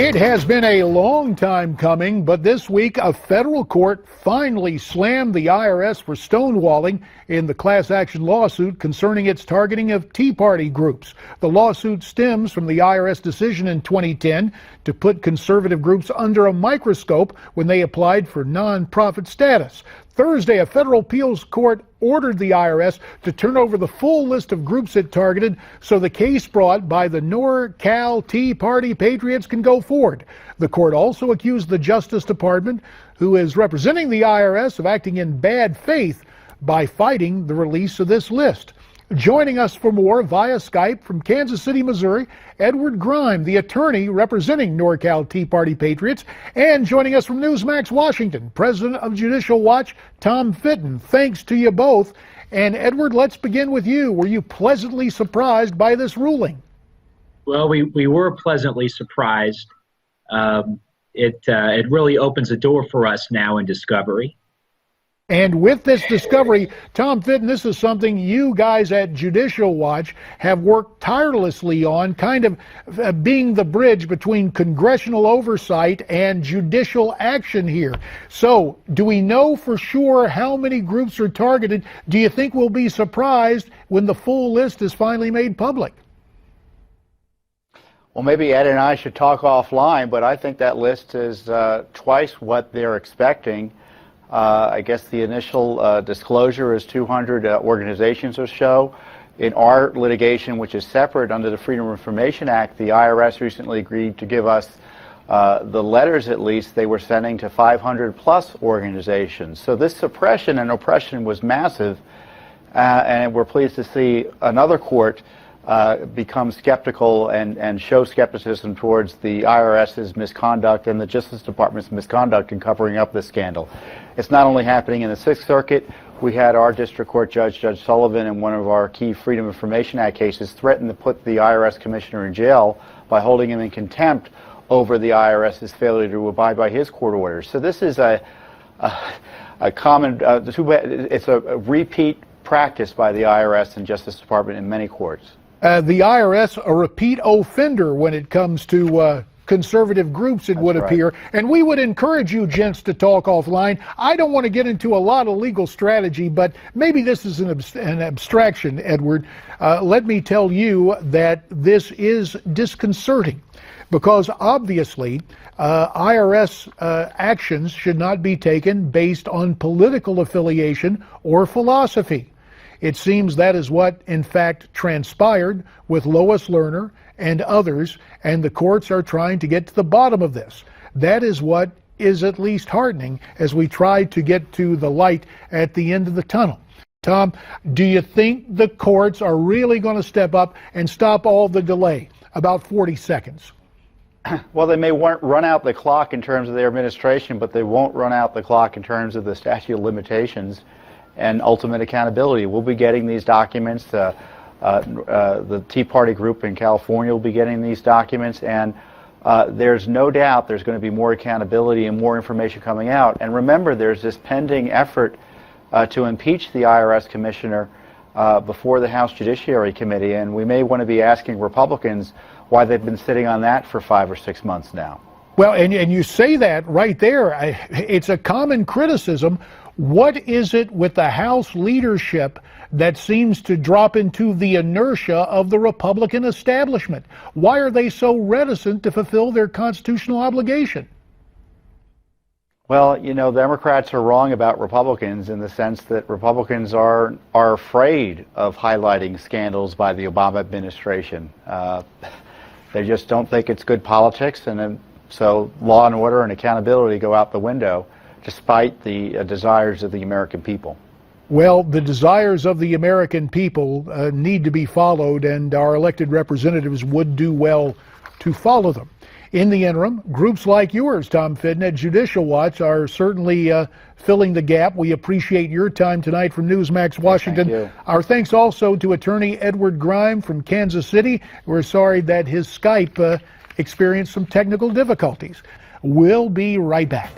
It has been a long time coming, but this week a federal court finally slammed the IRS for stonewalling in the class action lawsuit concerning its targeting of Tea Party groups. The lawsuit stems from the IRS decision in 2010 to put conservative groups under a microscope when they applied for nonprofit status. Thursday, a federal appeals court ordered the IRS to turn over the full list of groups it targeted so the case brought by the NorCal Tea Party Patriots can go forward. The court also accused the Justice Department, who is representing the IRS, of acting in bad faith by fighting the release of this list. Joining us for more via Skype from Kansas City, Missouri, Edward Greim, the attorney representing NorCal Tea Party Patriots, and joining us from Newsmax, Washington, President of Judicial Watch, Tom Fitton. Thanks to you both. And Edward, let's begin with you. Were you pleasantly surprised by this ruling? Well, we were pleasantly surprised. It really opens a door for us now in discovery. And with this discovery, Tom Fitton, this is something you guys at Judicial Watch have worked tirelessly on, kind of being the bridge between congressional oversight and judicial action here. So, do we know for sure how many groups are targeted? Do you think we'll be surprised when the full list is finally made public? Well, maybe Ed and I should talk offline, but I think that list is twice what they're expecting. I guess the initial disclosure is 200 organizations or so. In our litigation, which is separate under the Freedom of Information Act, the IRS recently agreed to give us the letters, at least, they were sending to 500 plus organizations. So this suppression and oppression was massive, and we're pleased to see another court become skeptical and show skepticism towards the IRS's misconduct and the Justice Department's misconduct in covering up this scandal. It's not only happening in the Sixth Circuit. We had our district court judge, Judge Sullivan, in one of our key Freedom of Information Act cases, threaten to put the IRS commissioner in jail by holding him in contempt over the IRS's failure to abide by his court orders. So this is a common, it's a repeat practice by the IRS and Justice Department in many courts. The IRS, a repeat offender when it comes to conservative groups, it would appear. And we would encourage you gents to talk offline. I don't want to get into a lot of legal strategy, but maybe this is an abstraction, Edward. Let me tell you that this is disconcerting because obviously IRS actions should not be taken based on political affiliation or philosophy. It seems that is what, in fact, transpired with Lois Lerner and others, and the courts are trying to get to the bottom of this. That is what is at least heartening as we try to get to the light at the end of the tunnel. Tom, do you think the courts are really going to step up and stop all the delay? About 40 seconds. Well, they may run out the clock in terms of their administration, but they won't run out the clock in terms of the statute of limitations and ultimate accountability. We'll be getting these documents. The Tea Party group in California will be getting these documents, and there's no doubt there's going to be more accountability and more information coming out. And remember, there's this pending effort to impeach the IRS commissioner before the House Judiciary Committee, and we may want to be asking Republicans why they've been sitting on that for 5 or 6 months now. Well, and you say that right there. It's a common criticism. What is it with the House leadership that seems to drop into the inertia of the Republican establishment? Why are they so reticent to fulfill their constitutional obligation? Well, you know, Democrats are wrong about Republicans in the sense that Republicans are afraid of highlighting scandals by the Obama administration. They just don't think it's good politics, and so law and order and accountability go out the window, despite the desires of the American people. Well, the desires of the American people need to be followed, and our elected representatives would do well to follow them. In the interim, groups like yours, Tom Fitton, at Judicial Watch, are certainly filling the gap. We appreciate your time tonight from Newsmax, Washington. Thank you. Our thanks also to attorney Edward Greim from Kansas City. We're sorry that his Skype experienced some technical difficulties. We'll be right back.